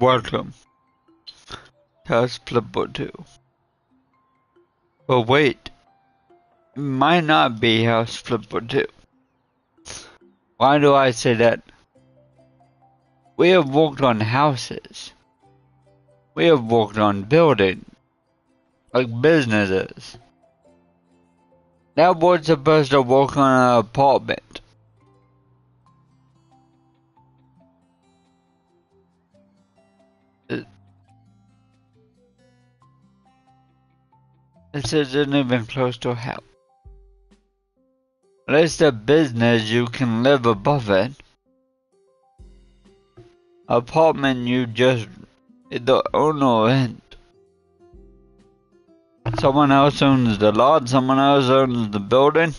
Welcome to House Flipboard 2. But wait, it might not be House Flipboard 2. Why do I say that? We have worked on houses. We have worked on buildings, like businesses. Now we're supposed to work on an apartment. This isn't even close to a house. At least a business you can live above it. Apartment you just the owner of it. Someone else owns the lot, someone else owns the building.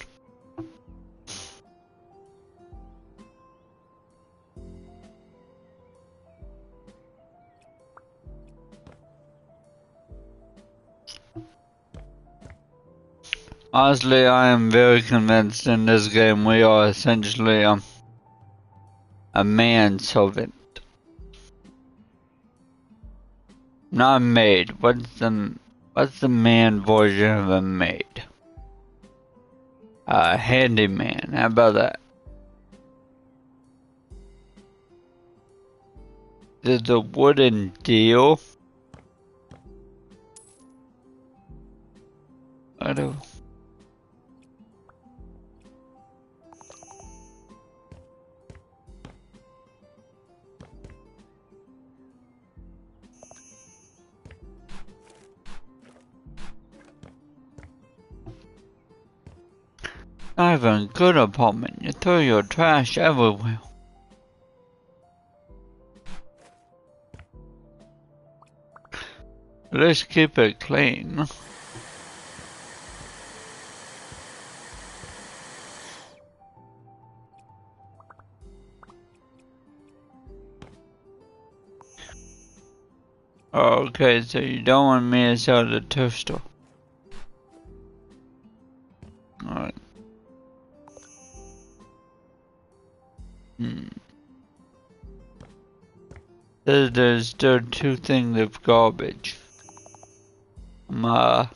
Honestly, I am very convinced in this game we are essentially a manservant. Not maid. What's the man version of a maid? Handyman. How about that? There's a wooden deal. I don't. Not even a good apartment. You throw your trash everywhere. Let's keep it clean. Okay, so you don't want me to sell the toaster. Alright. There's still 2 things of garbage. Not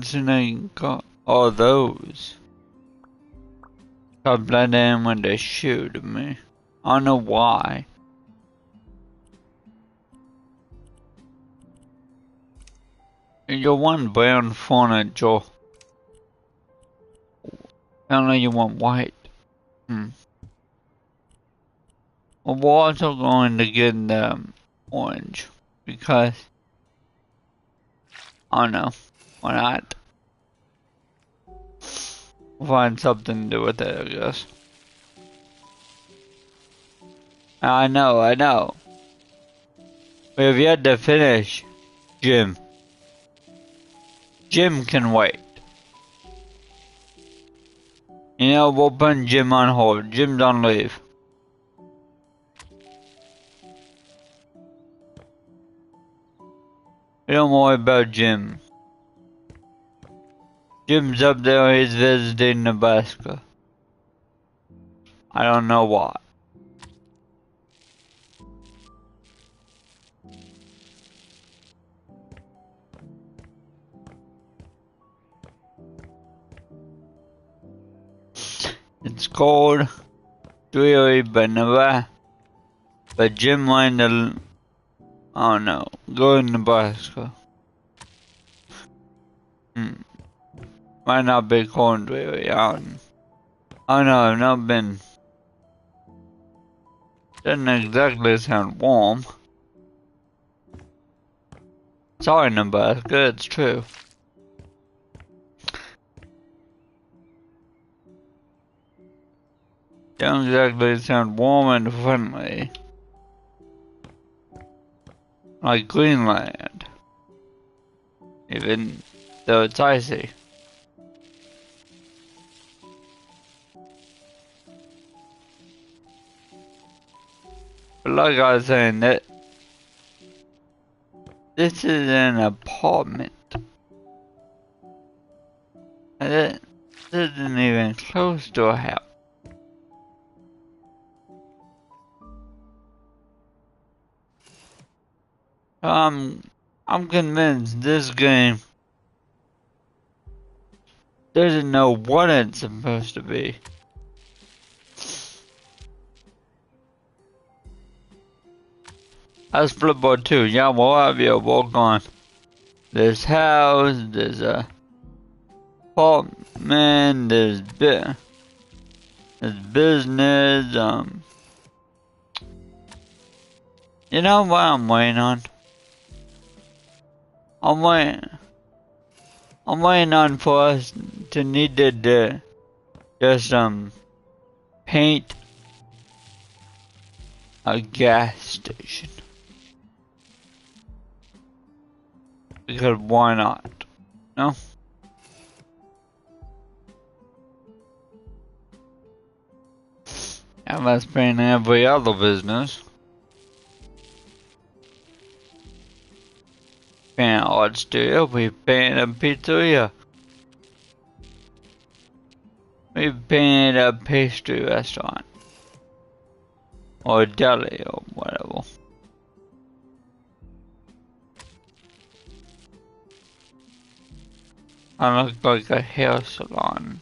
seeing all those. Stop letting in when they shoot at me. I don't know why. You want brown furniture. I don't know you want white. Well, we're also going to get orange. Because, I don't know. Why not? We'll find something to do with it, I guess. I know. We have yet to finish Jim. Jim can wait. You know, we'll put Jim on hold. Jim's on leave. We don't worry about Jim. Jim's up there, he's visiting Nebraska. I don't know why. It's cold, dreary, but Jim wanted to, I don't know, go to Nebraska. Might not be cold and dreary, I don't know, I've not been. Doesn't exactly sound warm. Sorry, Nebraska, it's true. Don't exactly sound warm and friendly. Like Greenland. Even though it's icy. But like I was saying, that this is an apartment. And it isn't even close to a house. I'm convinced this game doesn't know what it's supposed to be. That's Flipboard 2. Yeah, we'll have you walk on this house, there's a apartment, there's business, you know what I'm waiting on? I'm waiting on for us to need to just paint a gas station. Because why not? No? And let's paint every other business. Paint an art studio, we paint a pizzeria. We painted a pastry restaurant. Or a deli or whatever. I look like a hair salon.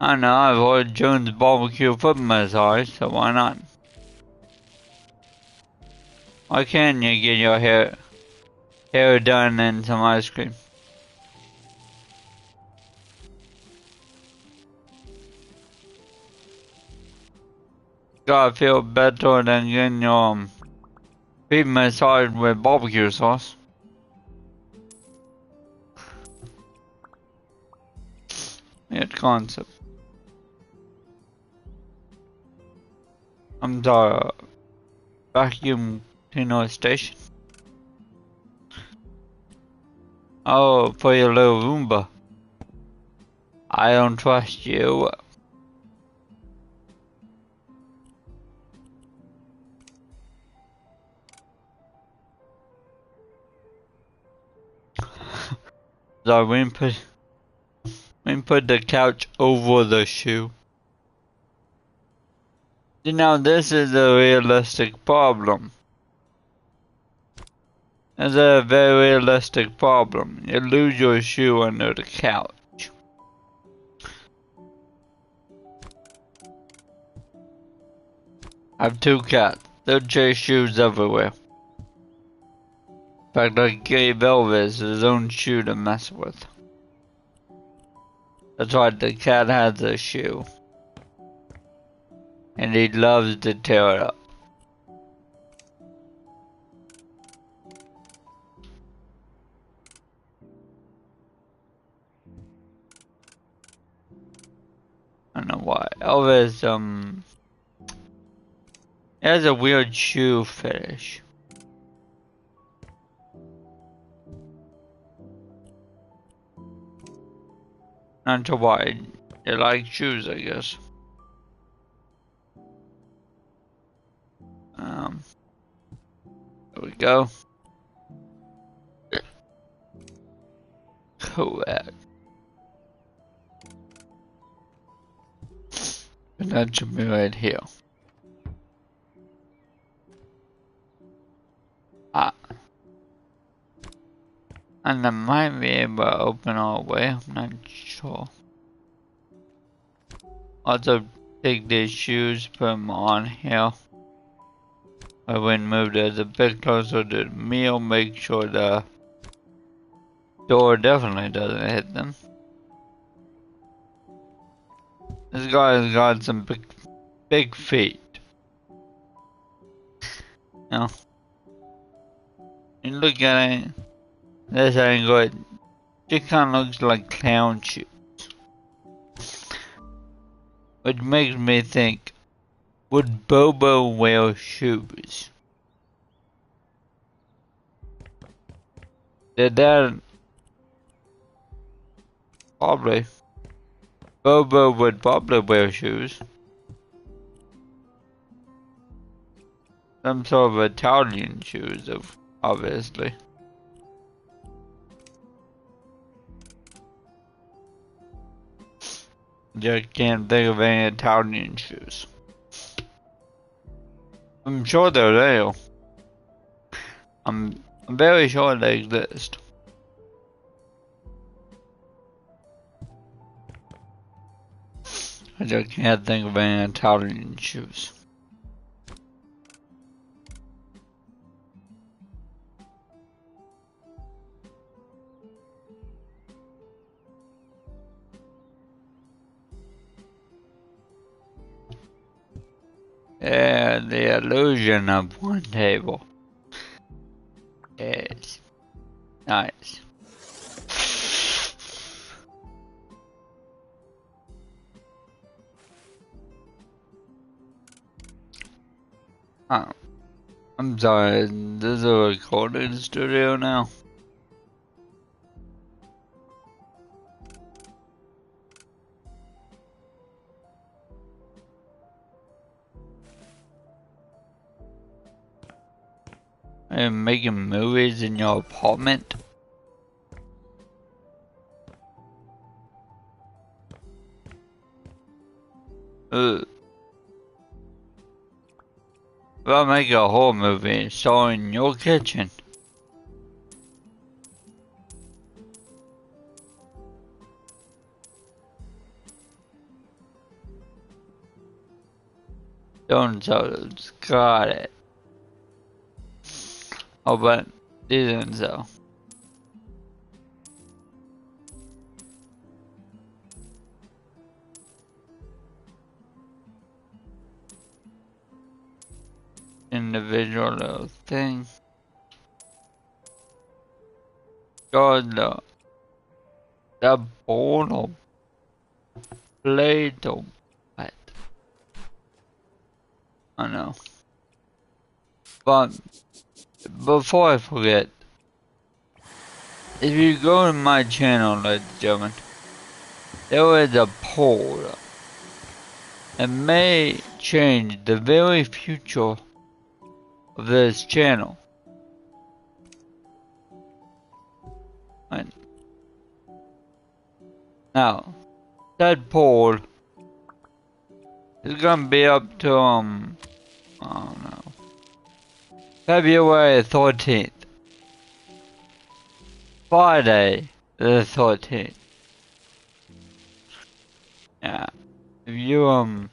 I know, I've ordered Jones Barbecue foot massage, so why not? Why can't you get your hair done and some ice cream? Gotta feel better than getting your feet massaged with barbecue sauce. Weird concept. I'm the vacuum cleaner station. Oh, for your little Roomba. I don't trust you. So we put the couch over the shoe. You know, this is a realistic problem. It's a very realistic problem. You lose your shoe under the couch. I have 2 cats. They'll chase shoes everywhere. In fact, I gave Elvis his own shoe to mess with. That's right, the cat has a shoe. And he loves to tear it up. I don't know why. Elvis, he has a weird shoe fetish. Not sure why. He likes shoes, I guess. There we go. Correct. And that should be right here. And I might be able to open all the way, I'm not sure. Also, take these shoes, put them on here. I wouldn't move it a bit closer to the meal, make sure the door definitely doesn't hit them. This guy's got some big feet. You know? You look at it, this ain't good. It kinda looks like clown shoes. Which makes me think, would Bobo wear shoes? Did that? Probably. Bobo would probably wear shoes. Some sort of Italian shoes, obviously. Just can't think of any Italian shoes. I'm sure they're real. I'm very sure they exist. I just can't think of any Italian shoes. Yeah, the illusion of one table. Yes. Nice. Oh, I'm sorry, this is a recording studio now. Are you making movies in your apartment? Ugh. I'll make a whole movie starring your kitchen. Don't so got it. Oh, but didn't so. Individual little thing. God, the bowl of plate of what? I know. But before I forget, if you go to my channel, ladies and gentlemen, there is a poll that may change the very future of this channel. And now, that poll is gonna be up to I don't know, February 13th, Friday the 13th. Yeah, if you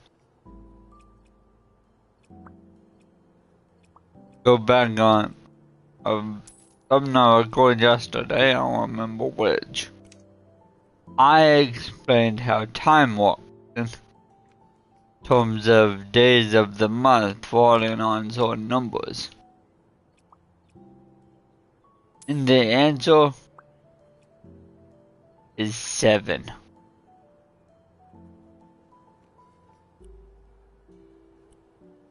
go back on something I recorded yesterday, I don't remember which. I explained how time works in terms of days of the month falling on certain numbers. And the answer is 7.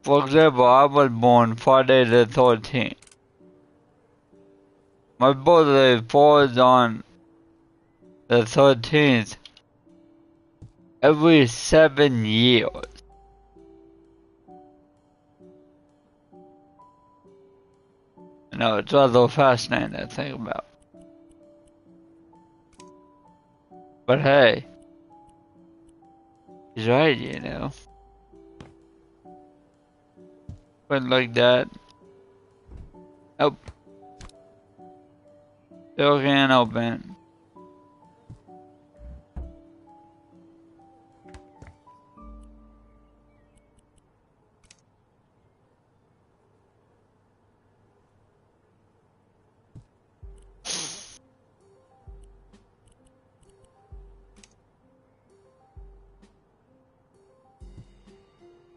For example, I was born Friday the 13th. My birthday falls on the 13th every 7 years. You know, it's rather fascinating to think about. But hey, he's right, you know. But like that. Nope. Still can't open.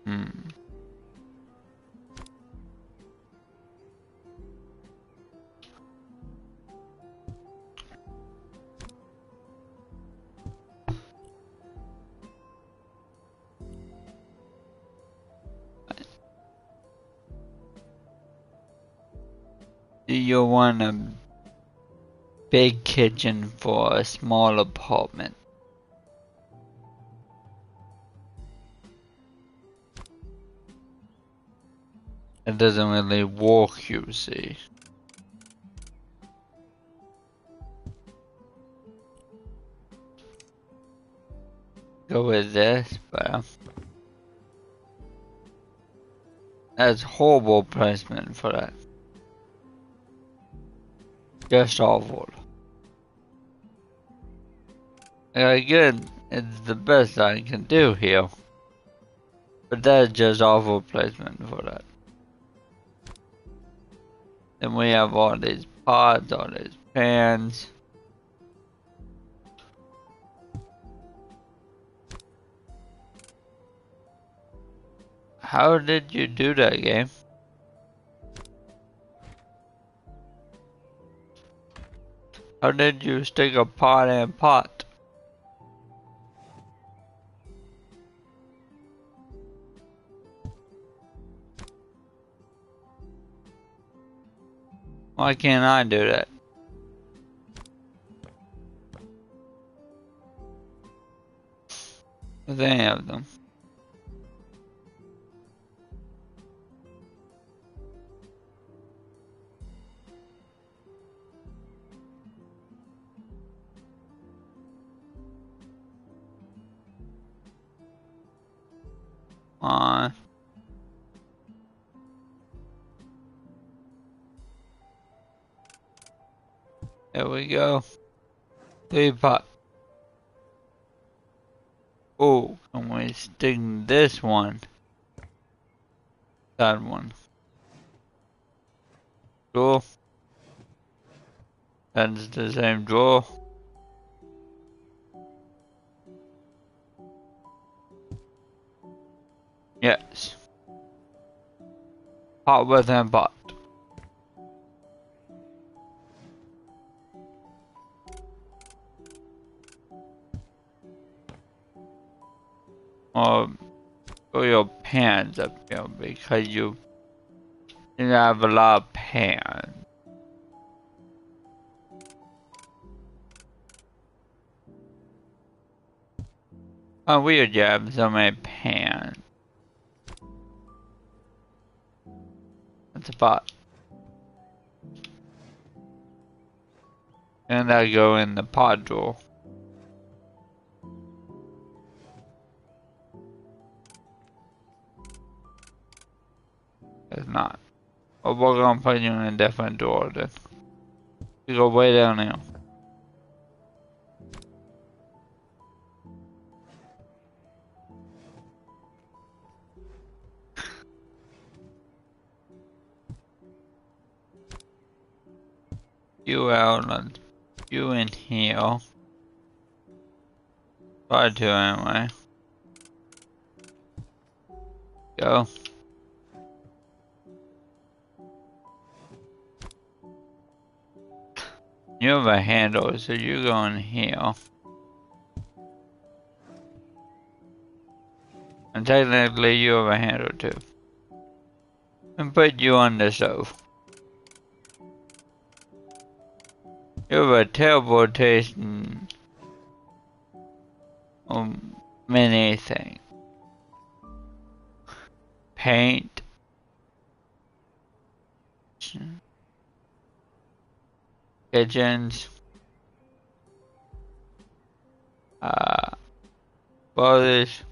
Hmm. Do you want a big kitchen for a small apartment? It doesn't really work, you see. Go with this, but That's horrible placement for that. Just awful. Again, it's the best I can do here. But that's just awful placement for that. Then we have all these pots, all these pans. How did you do that, game? How did you stick a pot in a pot? Why can't I do that? With any of them. On. There we go. 3 pot. Oh, can we stick this one? That one. Drawer. That's the same drawer. Yes. Pot within pot. Put your pans up here because you have a lot of pans. Oh, weird you have so many pans. That's a pot. And I go in the pot drawer. It's not. But we're gonna put you in a different drawer then. You go way down here. You out and you in here. Try to anyway. Go. You have a handle, so you go in here. And technically you have a handle too. And put you on the stove. You have a terrible taste in many things. Paint. Kitchens. Polish.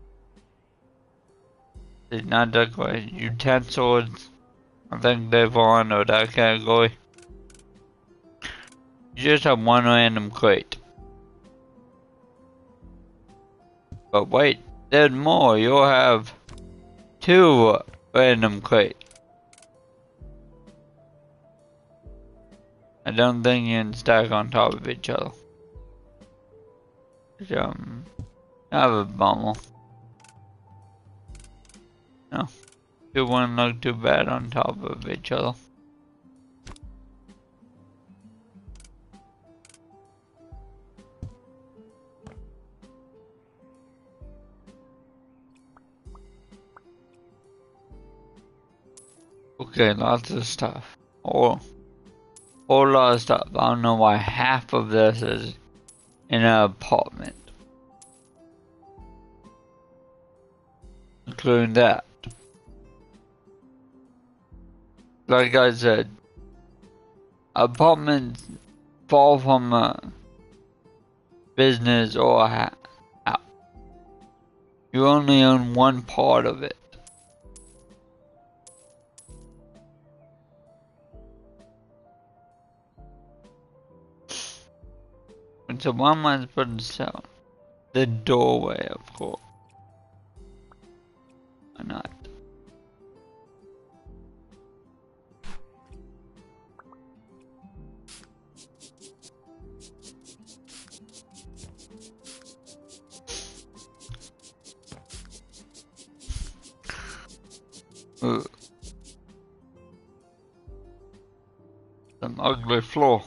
It's not that way. Utensils. I think they fall under that category. You just have one random crate. But wait, there's more. You'll have 2 random crates. I don't think you can stack on top of each other. I have a bumble. No. 2 wouldn't look too bad on top of each other. Okay, lots of stuff. Whole lot of stuff. I don't know why half of this is in an apartment. Including that. Like I said, apartments fall from a business or a house. You only own one part of it. So why am I supposed to sell? The doorway, of course. Why not? Ooh. Some ugly floor.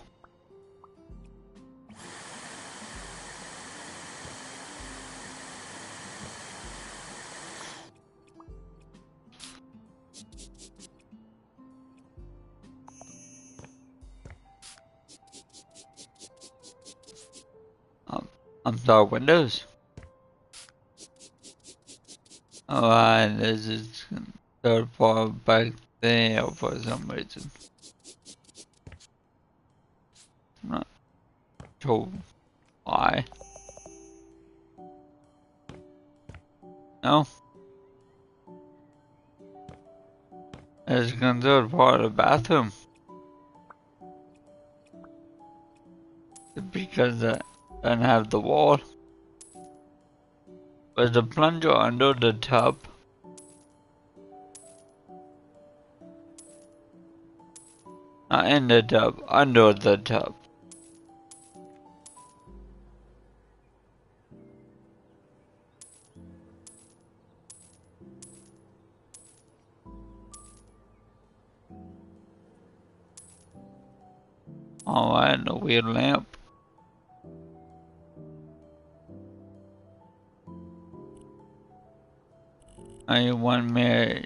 I'm sorry, Windows. Alright, this is so far back there for some reason. I'm not sure why. No? It's considered part of the bathroom. Because I don't have the wall. Was the plunger under the tub? Not in the tub, under the tub. Alright, the weird lamp. I want me.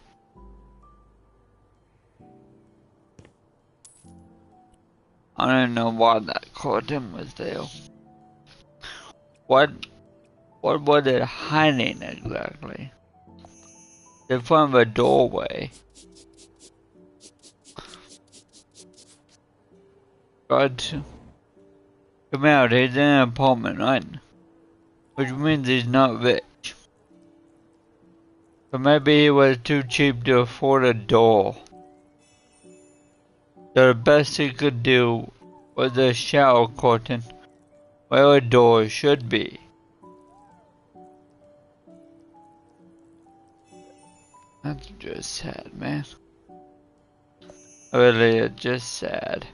I don't know why that curtain was there. What was it hiding exactly? In front of a doorway. But come out, he's in an apartment, right? Which means he's not rich. But maybe he was too cheap to afford a door. So the best he could do was a shower curtain where a door should be. That's just sad, man. Really, it's just sad.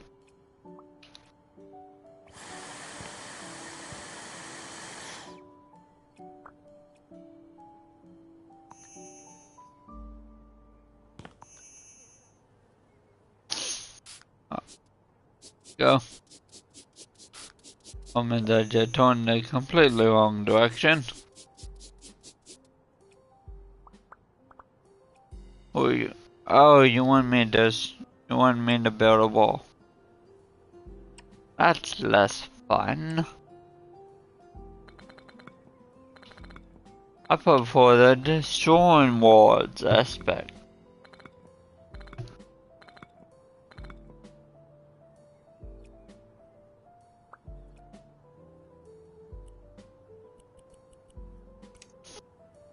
Go. Oh man, I just turned the completely wrong direction. Oh, you want me to build a wall? That's less fun. I prefer the destroying walls aspect.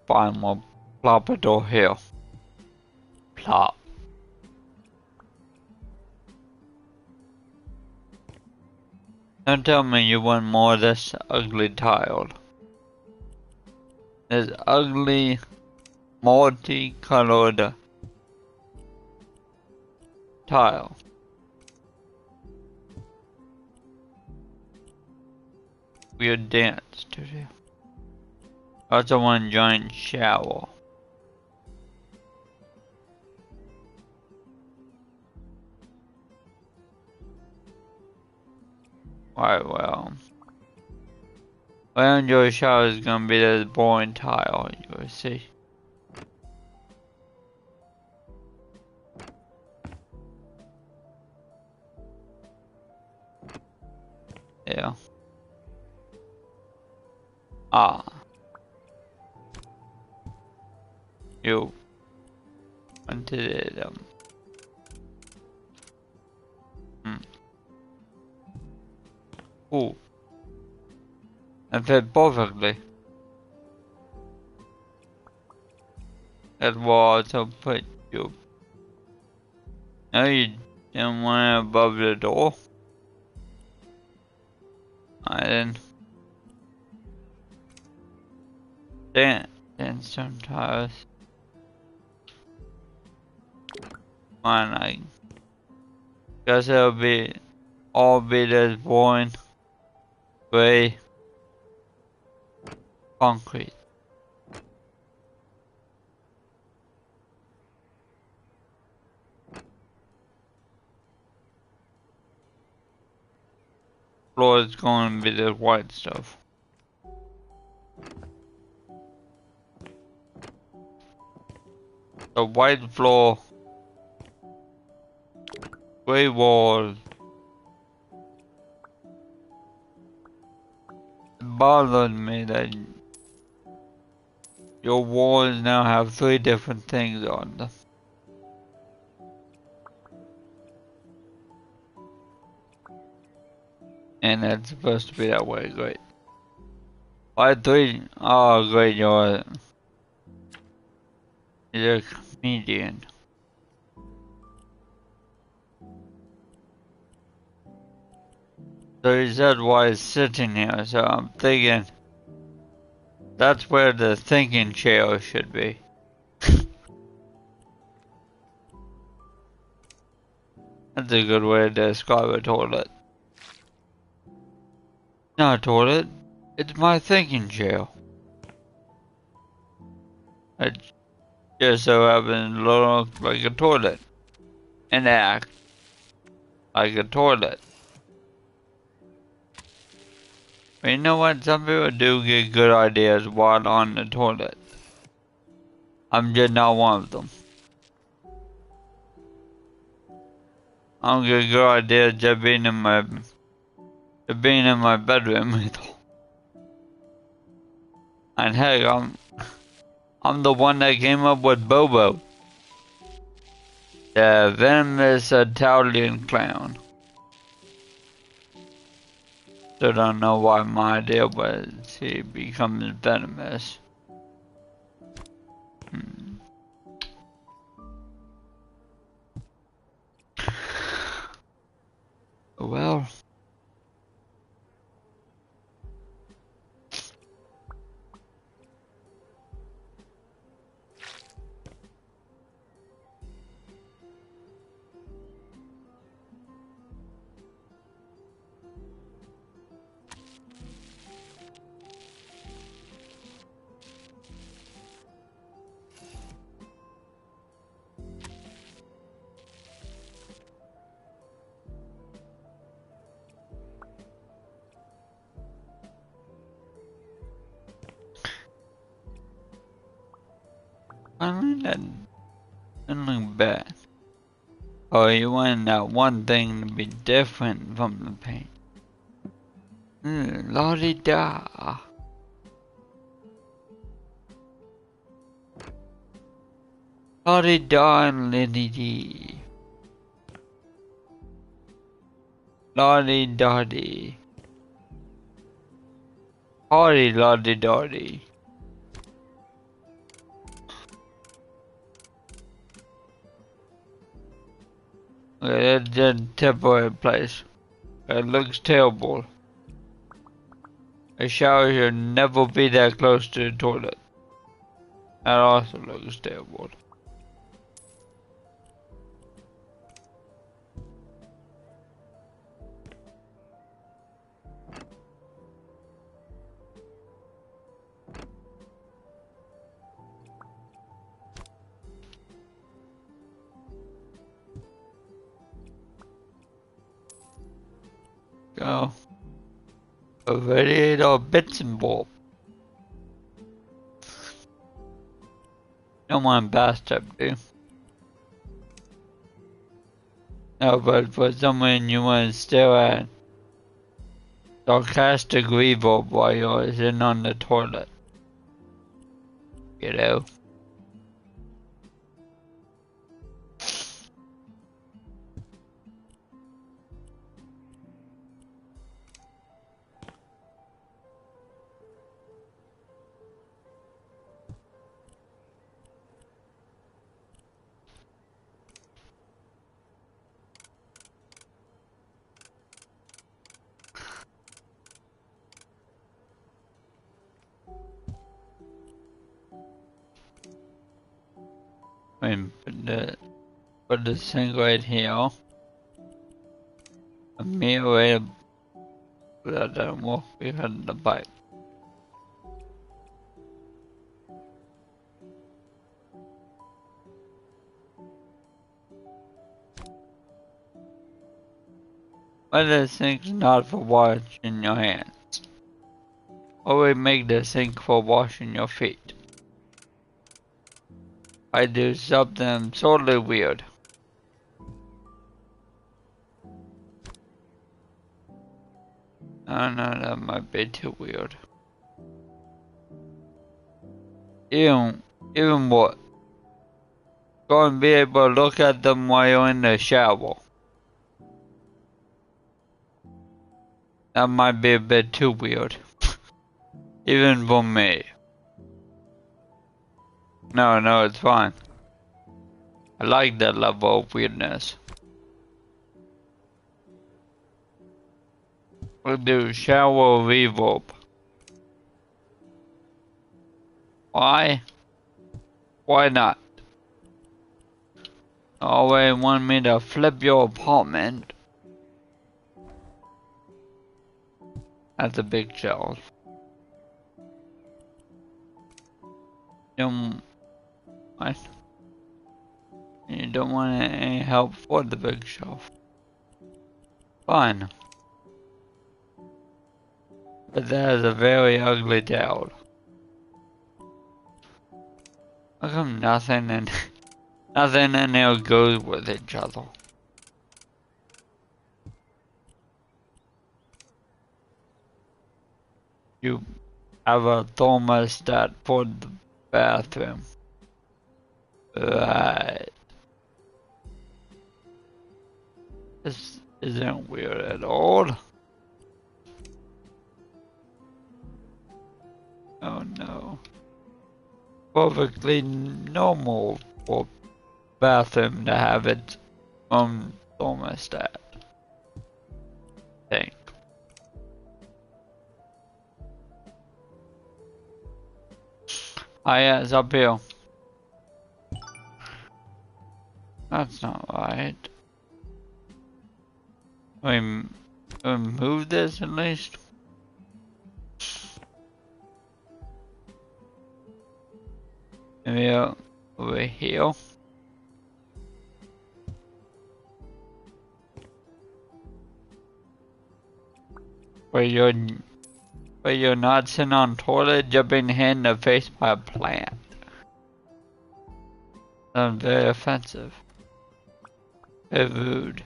Fine, we'll plop a door here. Plop. Don't tell me you want more of this ugly tile. This ugly, multicolored tile. Weird dance studio. Also one giant shower. Alright, well. I enjoy shower is gonna be this boring tile, you will see. Yeah. Ah. You wanted it, Ooh. It fit perfectly. That was to put you. No, you didn't want it above the door. I didn't. Sandstone tiles. Fine, I guess it'll be all be this boring gray concrete. Floor is going to be this white stuff. The white floor, gray walls. It bothered me that your walls now have 3 different things on them. And that's supposed to be that way, great. Why 3? Oh, great, you're a comedian. So he said why it's sitting here, so I'm thinking that's where the thinking chair should be. That's a good way to describe a toilet. Not a toilet, it's my thinking chair. It just so happens to look like a toilet and act like a toilet. But you know what? Some people do get good ideas while on the toilet. I'm just not one of them. I don't get good ideas just being in my bedroom. And heck, I'm the one that came up with Bobo, the venomous Italian clown. Still don't know why my idea was he becomes venomous. Well. I mean, that didn't look bad. Oh, you want that one thing to be different from the paint. La-di-da. La-di-da and liddy-dee. La-di-da-dee. Hardy la-di-da-dee. Okay, that's just a temporary place. It looks terrible. A shower should never be that close to the toilet. That also looks terrible. Go. A radiator bits and bob. Don't want a bathtub, do you? No, but for someone you want to stare at sarcastic reverb while you're sitting on the toilet. You know? I mean, put the sink right here. A mirror right that doesn't work because of the pipe. But the sink's not for washing your hands. Or we make the sink for washing your feet. I do something totally weird. I don't know, that might be too weird. Even what? Go and be able to look at them while you're in the shower. That might be a bit too weird. Even for me. No, it's fine. I like that level of weirdness. We'll do shower reverb. Why? Why not? Always want me to flip your apartment. That's a big shelf. What? You don't want any help for the big shelf. Fine. But that is a very ugly towel. How come nothing in there goes with each other? You have a thermostat for the bathroom. Right. This isn't weird at all. Oh no. Perfectly normal for bathroom to have its own thermostat. Think. Ah yeah, it's up here. That's not right. We move this at least. Maybe over here. Where you're not sitting on toilet, jumping hit in the face by a plant. Sounds very offensive. Very rude.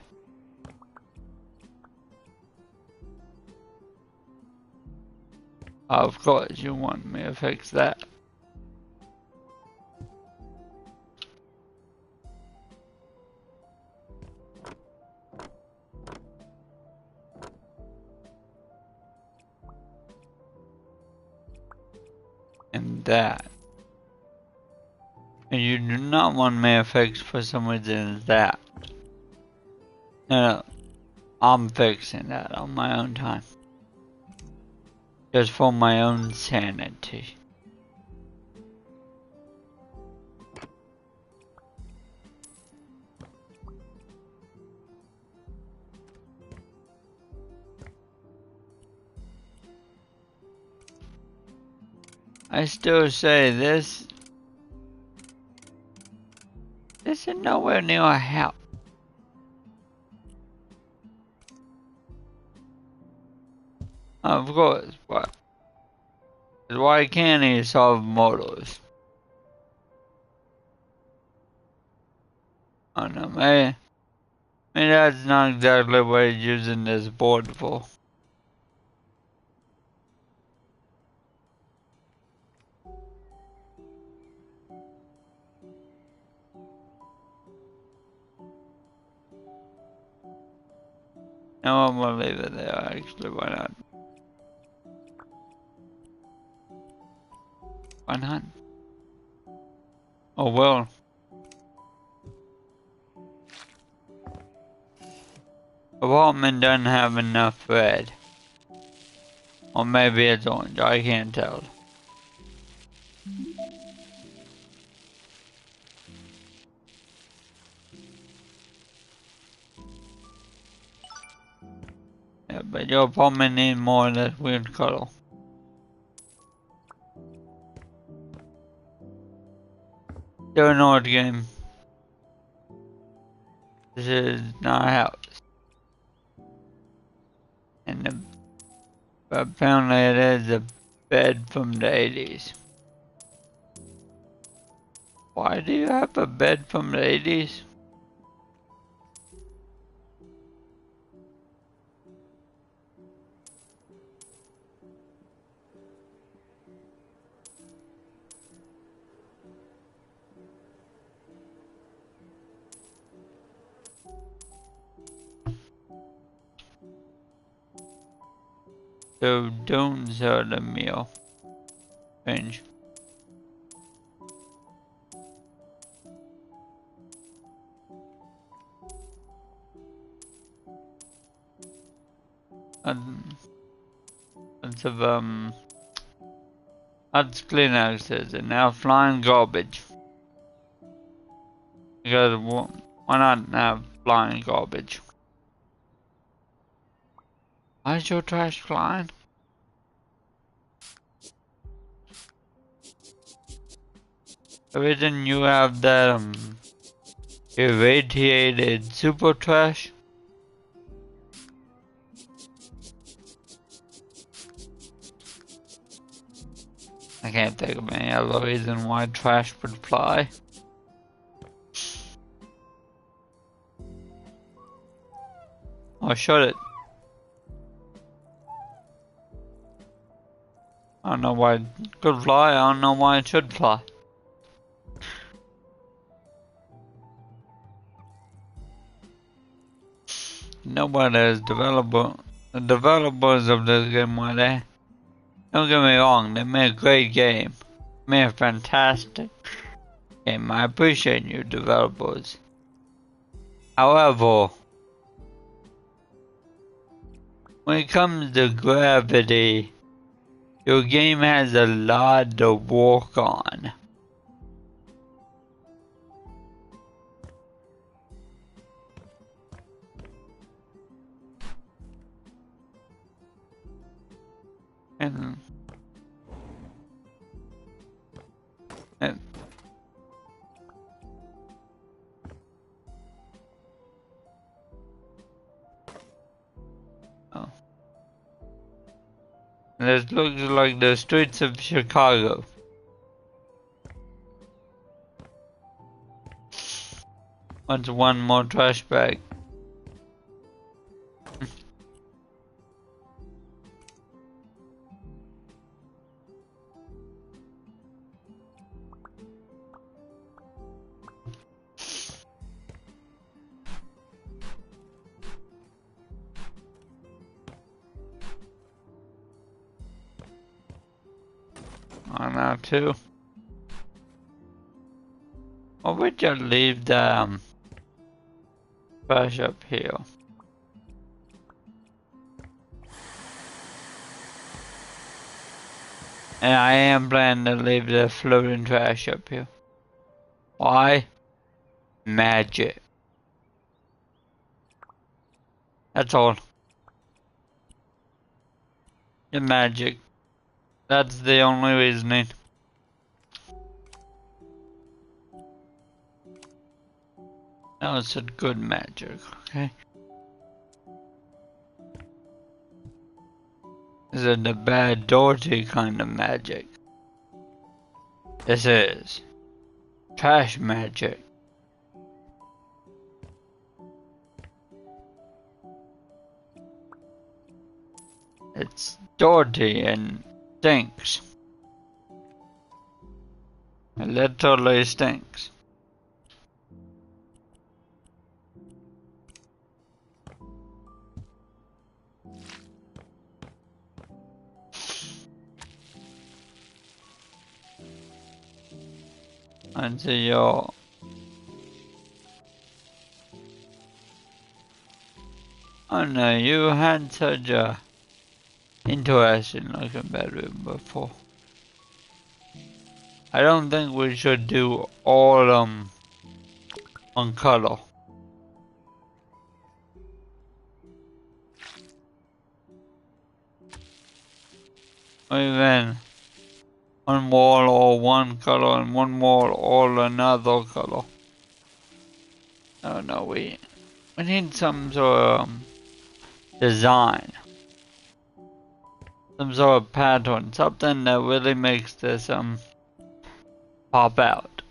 Of course, you want me to fix that. And that. And you do not want me to fix for some reason that. No, I'm fixing that on my own time. Just for my own sanity. I still say this is nowhere near a house. Of course, but why can't he solve motors? I don't know, maybe that's not exactly what he's using this board for. No, I'm gonna leave it there, actually, why not? Why not? Oh well. Apartment doesn't have enough red. Or maybe it's orange, I can't tell. but you'll probably need more of that weird color. Don't know what game. This is not a house. And apparently it is a bed from the 80s. Why do you have a bed from the 80s? So don't sell the meal. Strange. Lots of that's clean houses and now flying garbage. Because why not have flying garbage? Why is your trash flying? The reason you have that irradiated super trash? I can't think of any other reason why trash would fly. Or should it? I don't know why it could fly, I don't know why it should fly. Nobody is the developers of this game were there. Don't get me wrong, they made a great game. They made a fantastic game. I appreciate you developers. However, when it comes to gravity, your game has a lot to work on. And oh. This looks like the streets of Chicago. What's one more trash bag? On now too. Or we just leave the trash up here. And I am planning to leave the floating trash up here. Why? Magic. That's all. The magic. That's the only reasoning. That was a good magic, okay? This is the bad, dirty kind of magic. This is trash magic. It's dirty and stinks. It literally stinks. And so yo, oh no, you had such a interesting looking bedroom before. I don't think we should do all on color. or even one wall all one color and one wall all another color. No, we need some sort of design, some sort of pattern, something that really makes this pop out.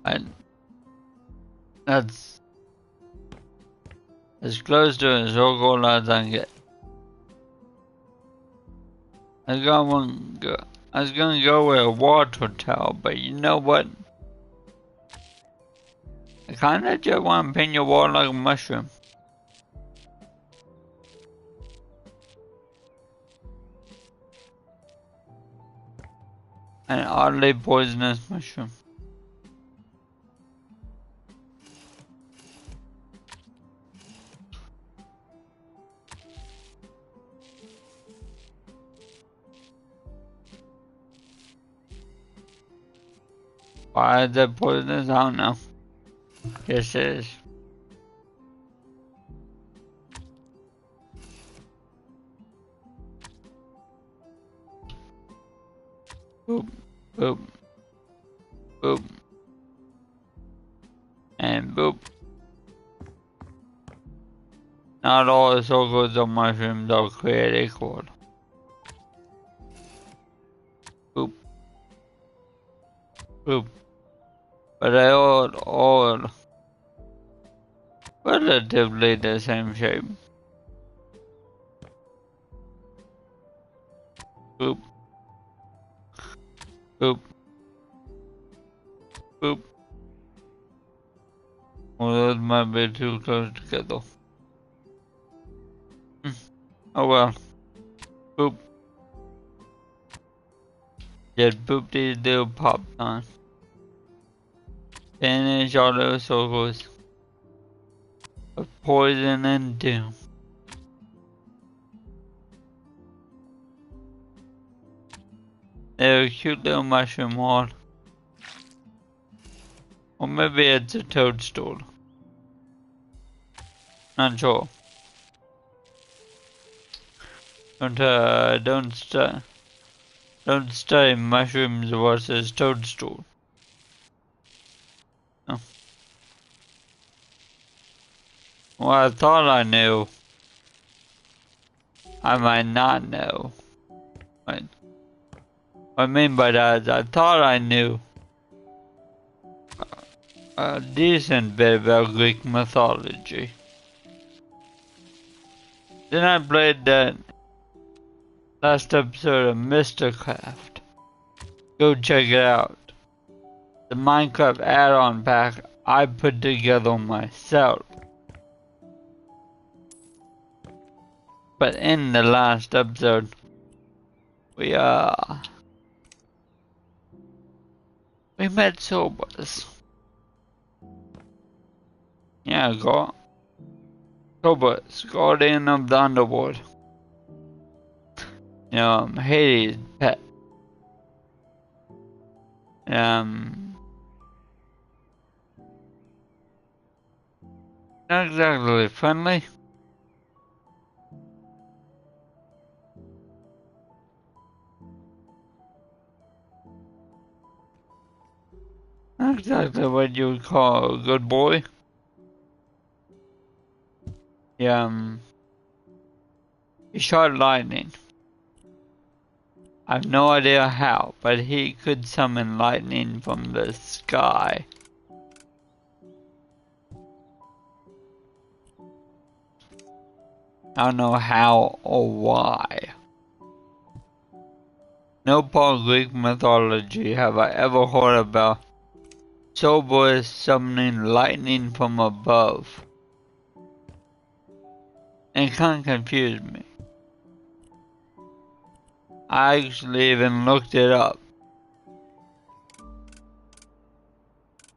And that's as close to a circle as I can get. I was gonna go with a water tower, but you know what? I kinda just wanna paint your wall like a mushroom. An oddly poisonous mushroom. Why is it poisonous? I don't know. Yes, it is. Boop, boop, boop, and boop. Not all the circles of mushrooms are created equal. Boop, boop. But they all relatively the same shape. Boop. Boop. Boop. Well, those might be too close together. Oh well. Boop. Just boop these little pop on. Finish all those circles of poison and doom. They're a cute little mushroom wall. Or maybe it's a toadstool. Not sure. Don't study mushrooms versus toadstool. No. Well, I thought I knew. I might not know. What I mean by that is I thought I knew a decent bit about Greek mythology. Then I played that last episode of Mr.Craft. Go check it out. The Minecraft add-on pack I put together myself. But in the last episode, we met Sobus. Yeah, Sobus, Guardian of the Underworld. Hades' pet. Not exactly friendly. Not exactly what you would call a good boy. He shot lightning. I have no idea how, but he could summon lightning from the sky. I don't know how or why. No part of Greek mythology have I ever heard about Cerberus summoning lightning from above. and it kind of confused me. I actually even looked it up.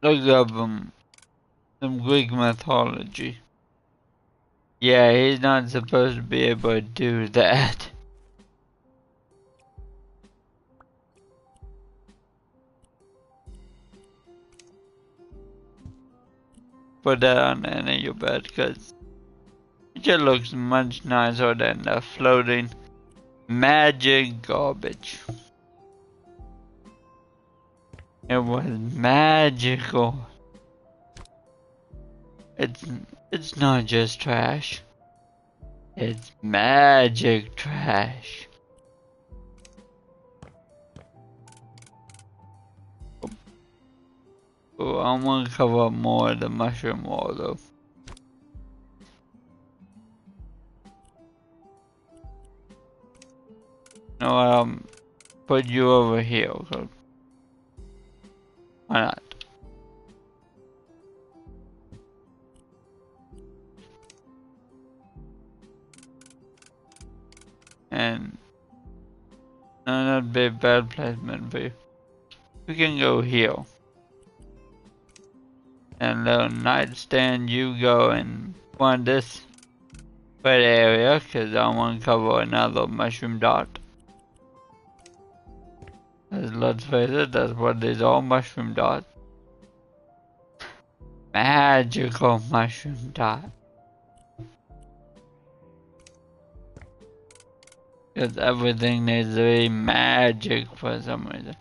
Looked up some Greek mythology. Yeah, he's not supposed to be able to do that. Put that on the end of your bed, because it just looks much nicer than the floating magic garbage. It was magical. It's not just trash. It's magic trash. Oh, I'm gonna cover up more of the mushroom wall though. You know what, put you over here, okay? Why not? And no, that'd be a bad placement for you. We can go here. And little nightstand, you go and find this bed area, cause I want to cover another mushroom dot. Let's face it, that's what these are, mushroom dots. Magical mushroom dot. Because everything needs to be magic for some reason.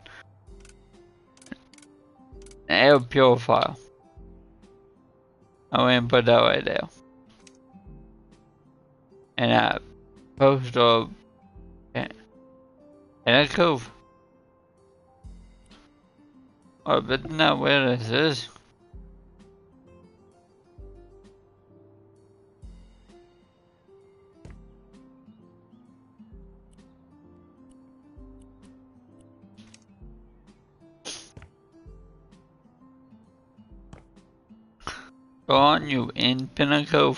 Air purifier. I went and put that right there. And a poster and a cove. Oh, but not where this is. Go on, you in Pinnacle.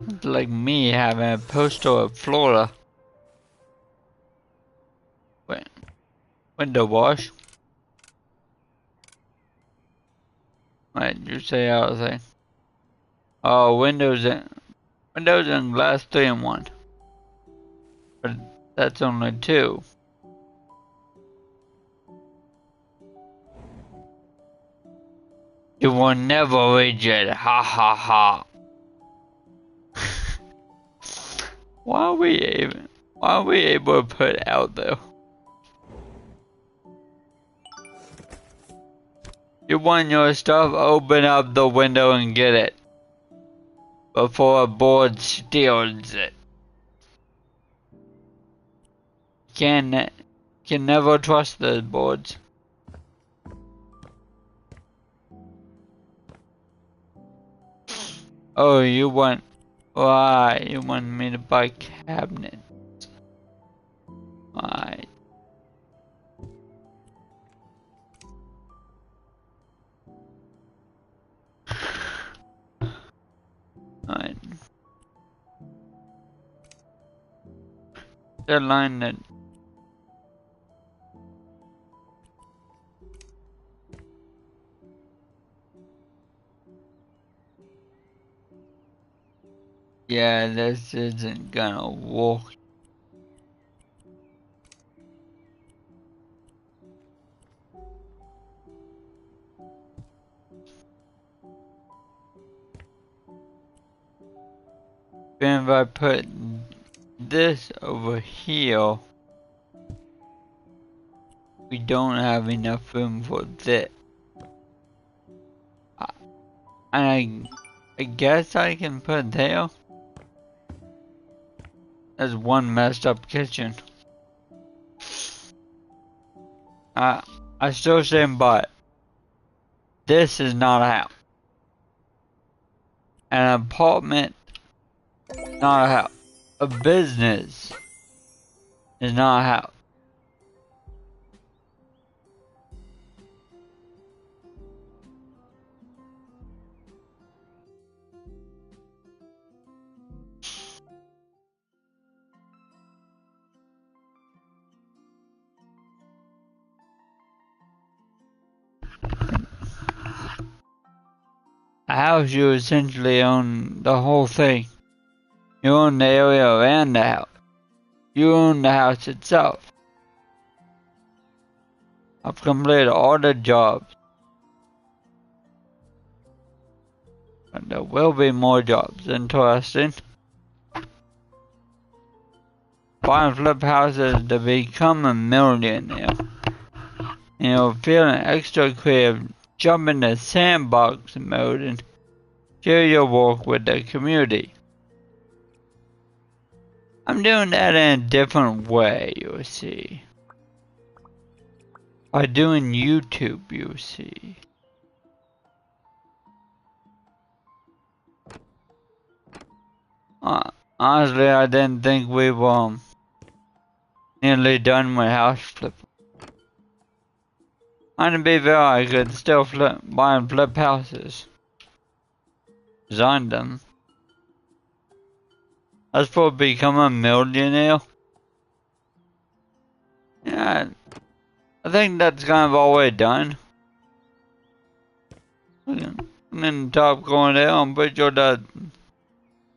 It's like me having a poster of Florida. Wait, window wash. Wait, you say other thing. Oh, windows and glass 3-in-1. But that's only 2. You will never reach it. Ha ha ha. Why are we able to put it out there? You want your stuff, open up the window and get it. Before a board steals it. Can never trust those boards. Oh, why? You want me to buy cabinets? Why? Alright. The line that. Yeah, this isn't gonna work. And if I put this over here, we don't have enough room for this. And I guess I can put there. There's one messed up kitchen. I still stand by it. This is not a house. An apartment, not a house. A business is not a house. A house, you essentially own the whole thing. You own the area around the house. You own the house itself. I've completed all the jobs. And there will be more jobs. Interesting. Buy and flip houses to become a millionaire. You know, feeling extra creative, jump into sandbox mode and share your work with the community. I'm doing that in a different way, you see. By doing YouTube, you see. Honestly, I didn't think we were nearly done with house flipping. And to be fair, I could still buy and flip houses. Design them. As for become a millionaire, yeah, I think that's kind of all we're done. And then top going down, I'm pretty sure that's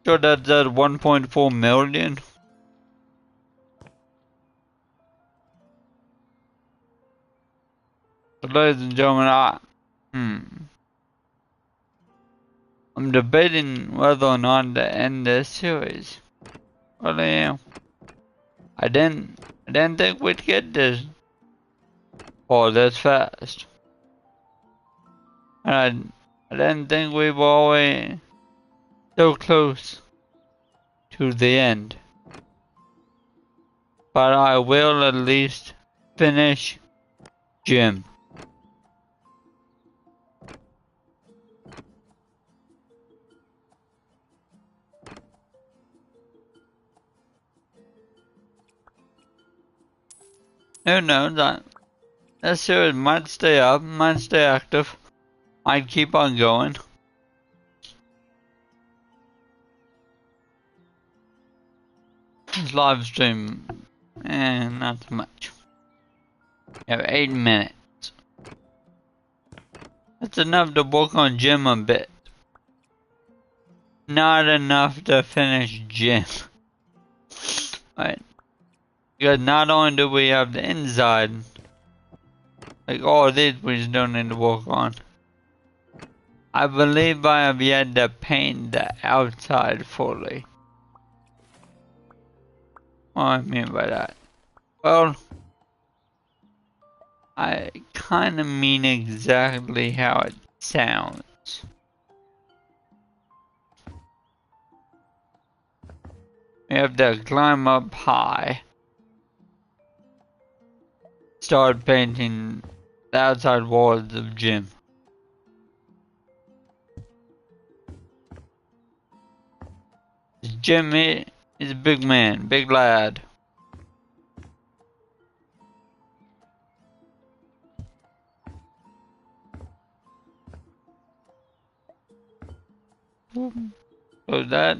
at 1.4 million. So ladies and gentlemen, I'm debating whether or not to end this series. Well, yeah, I didn't think we'd get this this fast. And I didn't think we were always so close to the end. But I will at least finish Jim. Who knows? That series might stay up, might stay active. I'd keep on going. This live stream, not so much. You have 8 minutes. That's enough to work on Jim a bit. Not enough to finish Jim. Right. Because not only do we have the inside, like all of these we just don't need to work on. I believe I have yet to paint the outside fully. What do I mean by that? Well, I kinda mean exactly how it sounds. We have to climb up high. Start painting the outside walls of Jim. Jim is a big man, big lad. So that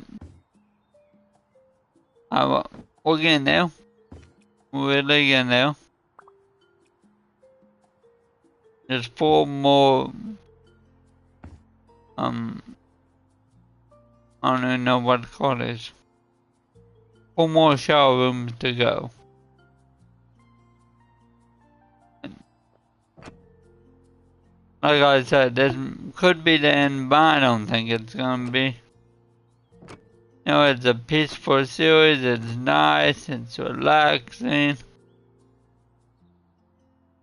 we're getting there. We're really getting there. There's 4 more I don't even know what to call this. 4 more shower rooms to go. Like I said, this could be the end, but I don't think it's gonna be. You know, it's a peaceful series, it's nice, it's relaxing.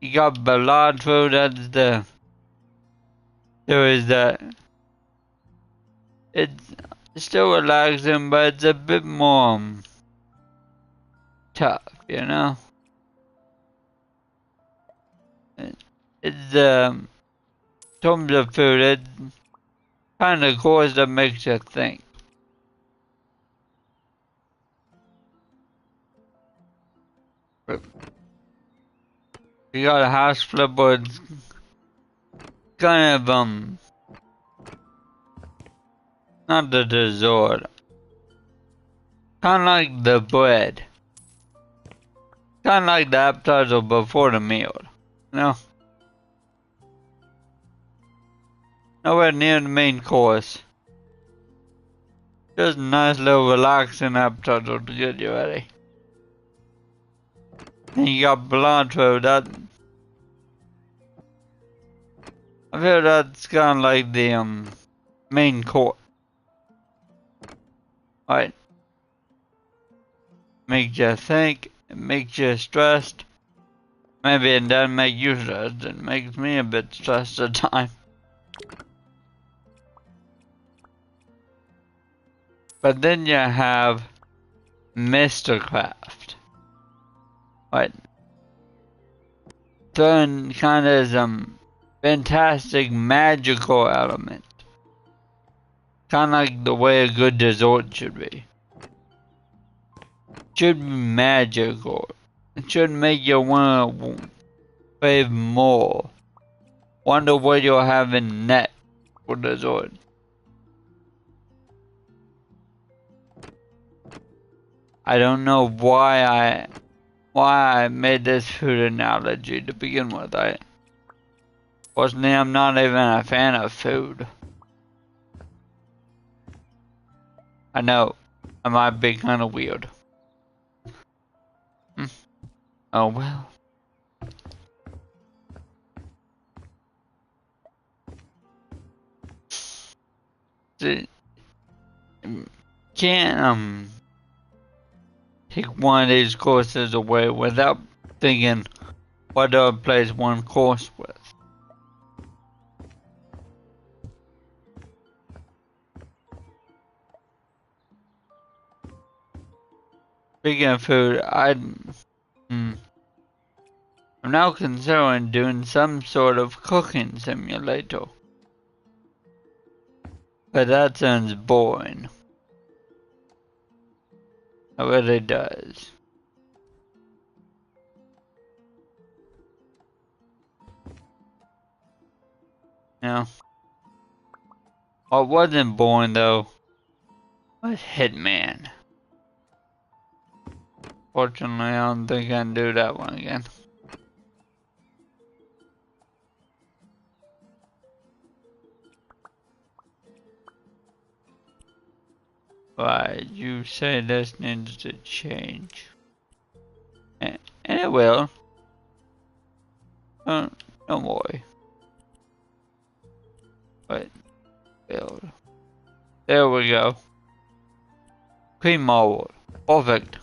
You got Balatro, that's the series that it's still relaxing, but it's a bit more tough, you know? It's terms of food, it's kind of course that makes you think. You got a house flip, but it's kind of not the dessert. Kind of like the bread. Kind of like the appetizer before the meal. You know? Nowhere near the main course. Just a nice little relaxing appetizer to get you ready. And you got cilantro. That I feel that's kind of like the main course. Right? Makes you think. It makes you stressed. Maybe it doesn't make you stressed. It makes me a bit stressed at times. But then you have Mr. Craft. Right? Throwing kind of some fantastic magical element. Kind of like the way a good dessert should be. Should be magical. It should make you want to crave more. Wonder what you're having next for dessert. I don't know why I made this food analogy to begin with. Personally, I'm not even a fan of food. I know, I might be kind of weird. Oh well. Can't take one of these courses away without thinking what do I replace one course with. Speaking of food, I'm now considering doing some sort of cooking simulator. But that sounds boring. It really does. You know? What wasn't boring though was Hitman. Fortunately, I don't think I can do that one again. Why, you say this needs to change. And it will. Don't worry. Wait, build. There we go. Clean marble. Perfect.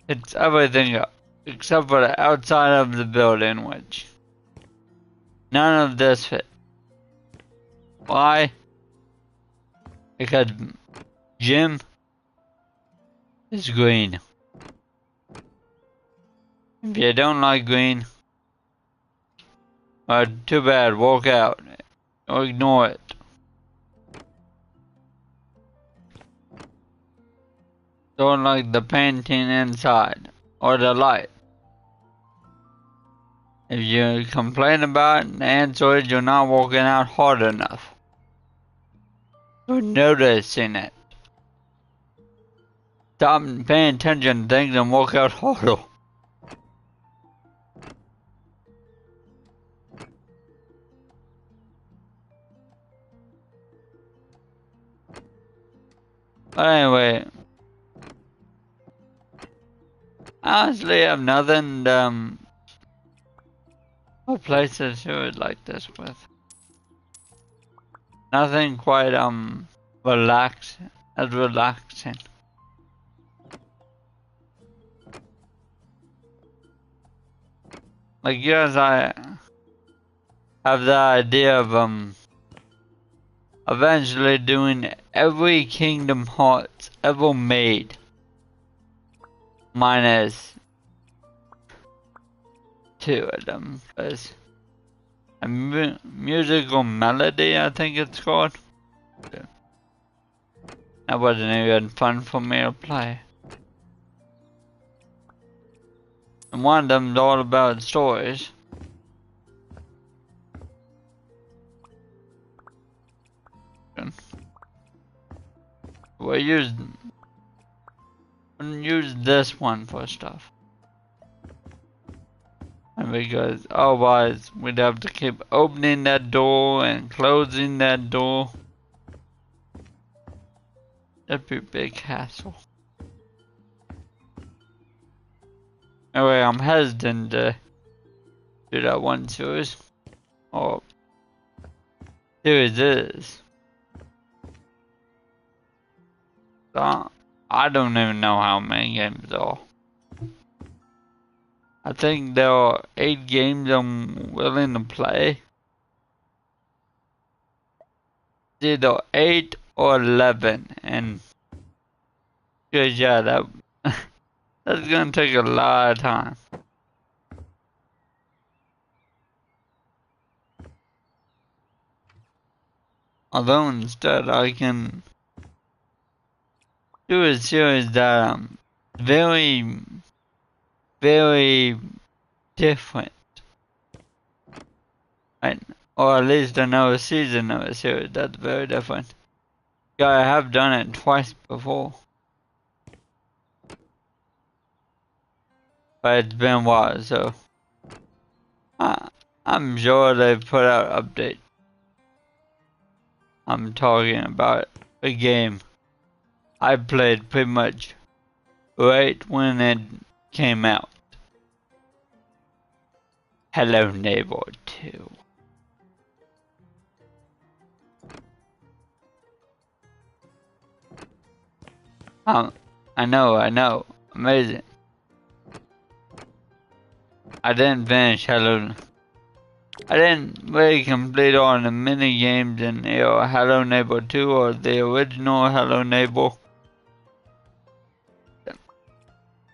It's everything up, except for the outside of the building, which none of this fit. Why? Because Jim is green. If you don't like green, too bad, walk out or ignore it. Don't like the painting inside or the light. If you complain about it, the answer is you're not walking out hard enough. You're noticing it. Stop paying attention to things and walk out harder. But anyway, honestly, I have nothing what places you would like this with. Nothing quite relaxing. Like yes, I have the idea of eventually doing every Kingdom Hearts ever made. Minus 2 of them, because a musical melody, I think it's called. That wasn't even fun for me to play. And one of them's all about stories. We'll use this one for stuff. Maybe because otherwise we'd have to keep opening that door and closing that door. That'd be a big hassle. Anyway, I'm hesitant to do that one series. Or series is. So, I don't even know how many games there are. I think there are 8 games I'm willing to play. It's either 8 or 11, and yeah, that's gonna take a lot of time. Although instead I can do a series that very, very different. Right? Or at least another season of a series that's very different. Yeah, I have done it twice before. But it's been a while, so I'm sure they put out updates. I'm talking about a game I played pretty much right when it came out. Hello Neighbor 2. I know. Amazing. I didn't finish I didn't really complete all the mini games in Hello Neighbor 2 or the original Hello Neighbor.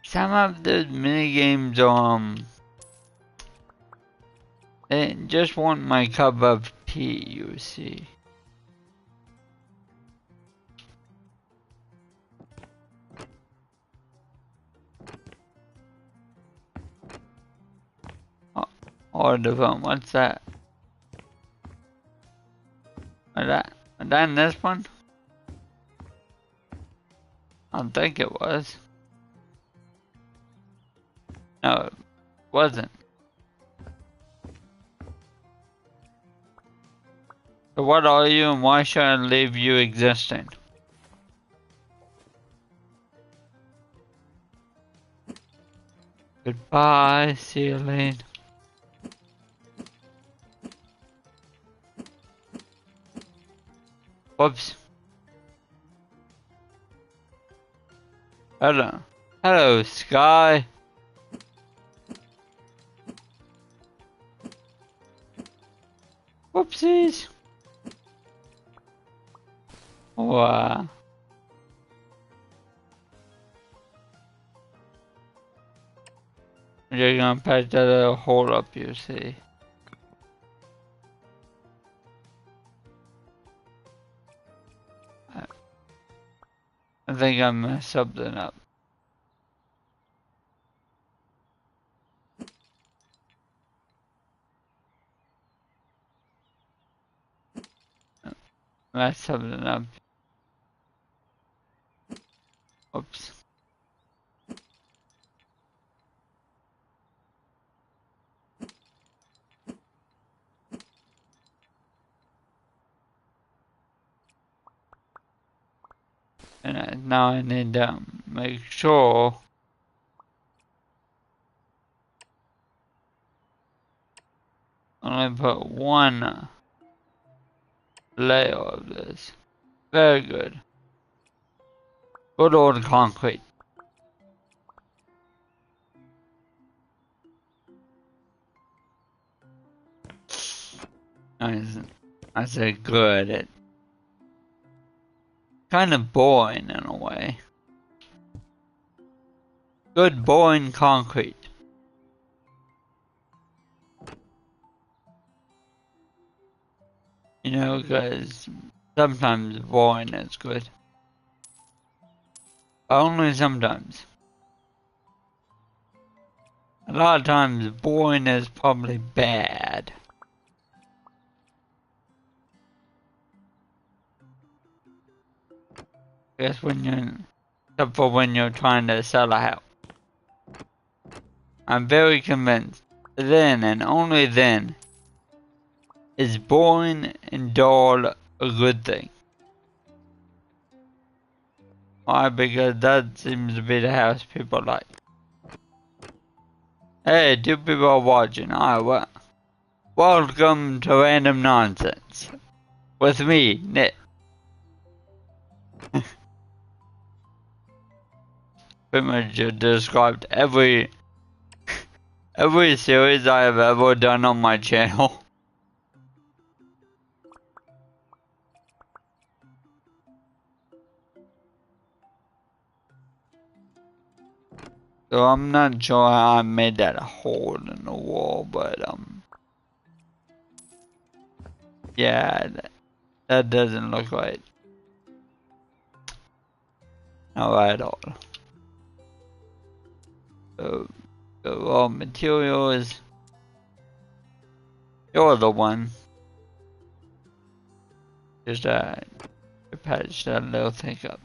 Some of those mini games they just want my cup of tea, you see. Or the phone, what's that? Was that in this one? I think it was. No, it wasn't. So what are you and why should I leave you existing? Goodbye, ceiling. Whoops. Hello, Sky. Whoopsies. Wow. You're gonna patch that little hole up, you see. I think I messed something up. Messed something up. Oops. And now I need to make sure only put one layer of this. Very good. Good old concrete. I say good. It's kind of boring in a way. Good boring concrete. You know, because sometimes boring is good. Only sometimes. A lot of times boring is probably bad. I guess except for when you're trying to sell a house. I'm very convinced then and only then is boring and dull a good thing. Why? Because that seems to be the house people like. Hey, 2 people are watching. Alright, welcome to Random Nonsense. With me, Nick. Pretty much described every series I have ever done on my channel. So I'm not sure how I made that hole in the wall, but yeah, that doesn't look right. Not right at all. So the raw materials, you're the one. Just patch that little thing up.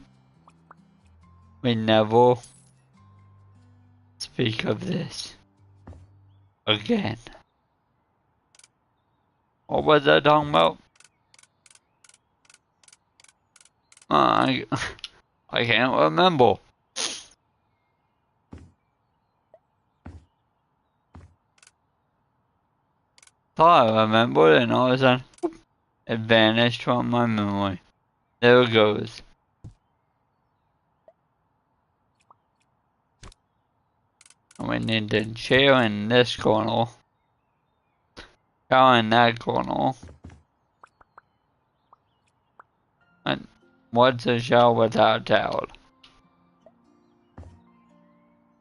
We never speak of this again. What was I talking about? I can't remember. Thought I remembered, and all of a sudden, it vanished from my memory. There it goes. We need the chair in this corner. Chair in that corner. And what's a shower without a towel?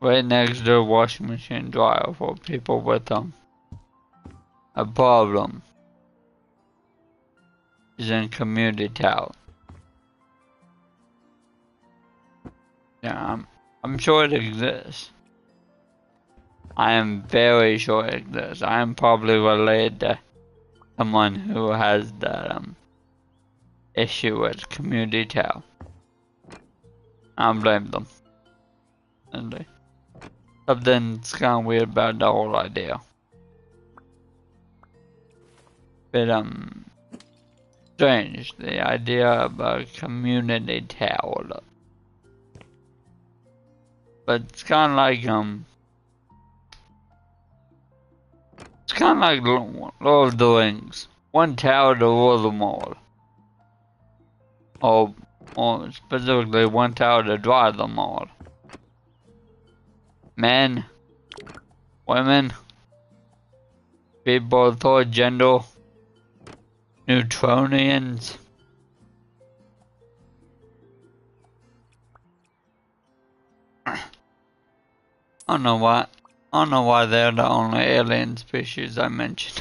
Right next to the washing machine dryer for people with a problem. Is in community towel. Yeah, I'm sure it exists. I am very sure it exists. I am probably related to someone who has that issue with community towel. I don't blame them. And something's kind of weird about the whole idea. But strange, the idea of a community towel. But it's kind of like it's kind of like Lord of the Rings. One tower to rule them all. Or specifically one tower to drive them all. Men, women, people of third gender, Neutronians. I don't know why they're the only alien species I mentioned.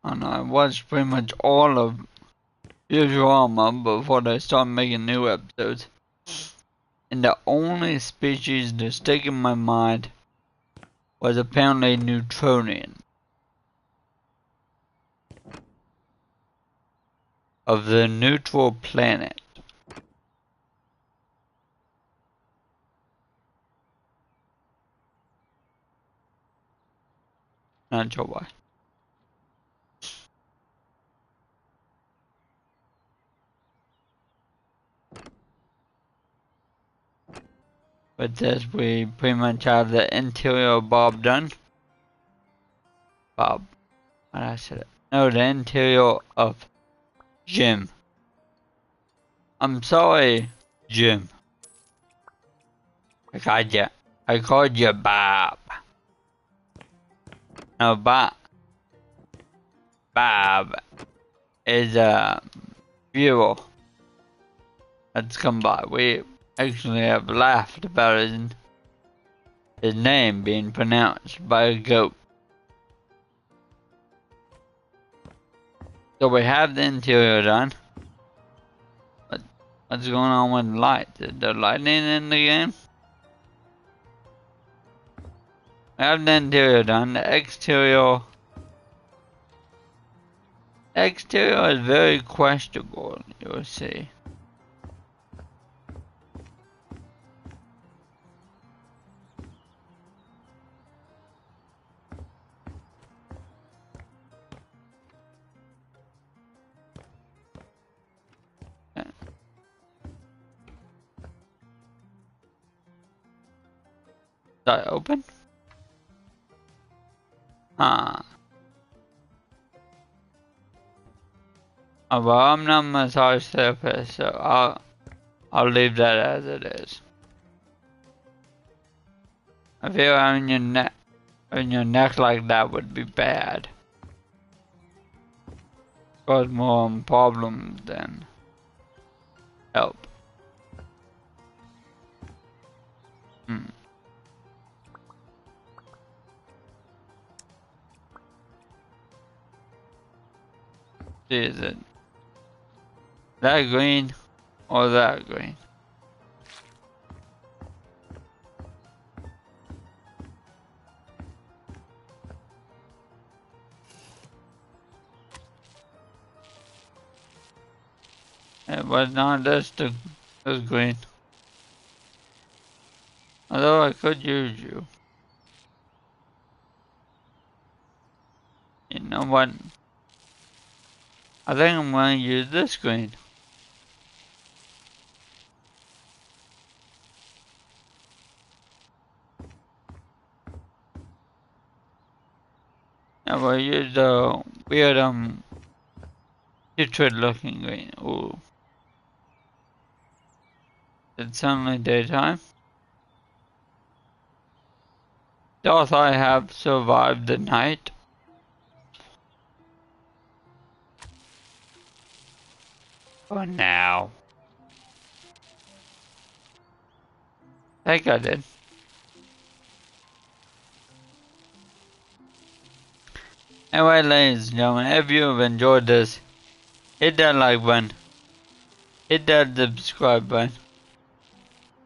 I know I watched pretty much all of Futurama before they started making new episodes. And the only species that stick in my mind was apparently Neutronian. Of the neutral planet. Not sure why. But this, we pretty much have the interior of Bob done. Bob. What did I say? No, the interior of Jim. I'm sorry, Jim. I called you Bob. No, Bob is a viewer that's come by. We actually have laughed about his name being pronounced by a goat. So we have the interior done. What's going on with the lights? Is there lightning in the game? We have the interior done. The exterior Exterior is very questionable, you'll see. Is that open? Ah. Oh, well, I'm not a massage therapist, so I'll leave that as it is. I feel having your neck like that would be bad. Cause more problems than help. Hmm. Is it that green or that green? Yeah, but not this green. Although I could use you. You know what? I think I'm gonna use this green. Yeah, but use the weird putrid looking green. Ooh. It's suddenly daytime. Doth I have survived the night? For now. I think I did. Anyway, ladies and gentlemen, if you have enjoyed this, hit that like button, hit that subscribe button,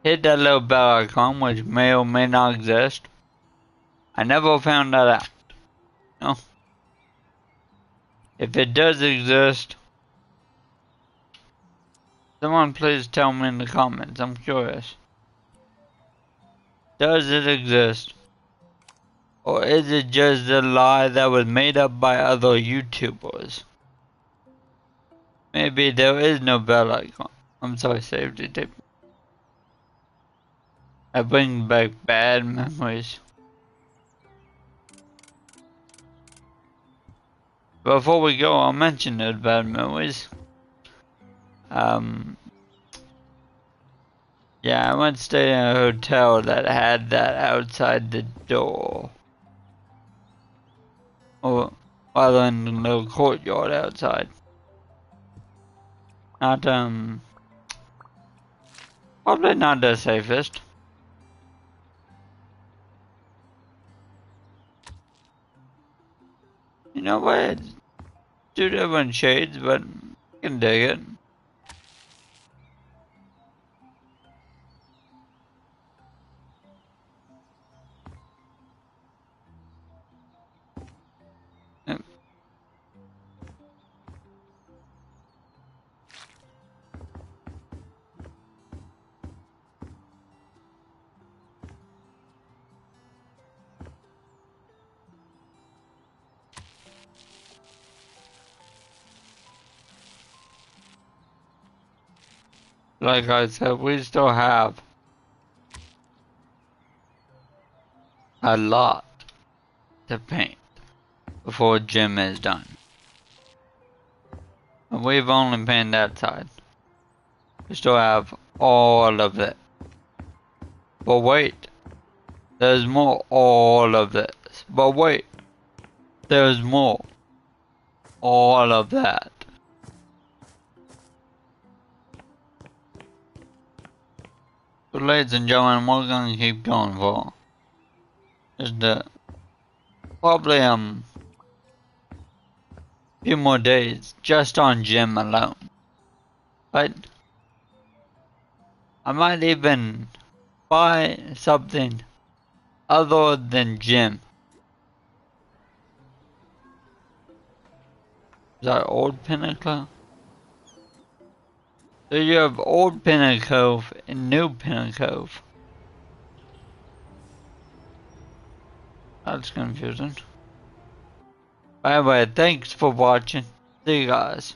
hit that little bell icon, which may or may not exist. I never found that out. No. If it does exist, someone please tell me in the comments. I'm curious. Does it exist? Or is it just a lie that was made up by other YouTubers? Maybe there is no bell icon. I'm sorry, safety tape. I bring back bad memories. Before we go, I'll mention those bad memories. Yeah, I once stayed in a hotel that had that outside the door. Or rather in the little courtyard outside. Not, probably not the safest. You know what? It's two different shades, but I can dig it. Yep. Like I said, we still have a lot to paint before gym is done. And we've only painted that side. We still have all of it. But wait, there's more all of this. But wait, there's more all of that. So ladies and gentlemen, we're gonna keep going for just probably few more days just on gym alone. But I might even buy something other than gym. that Old Pinnacle? So you have Old Pinnacle and New Pinnacle. That's confusing. Anyway, thanks for watching. See you guys.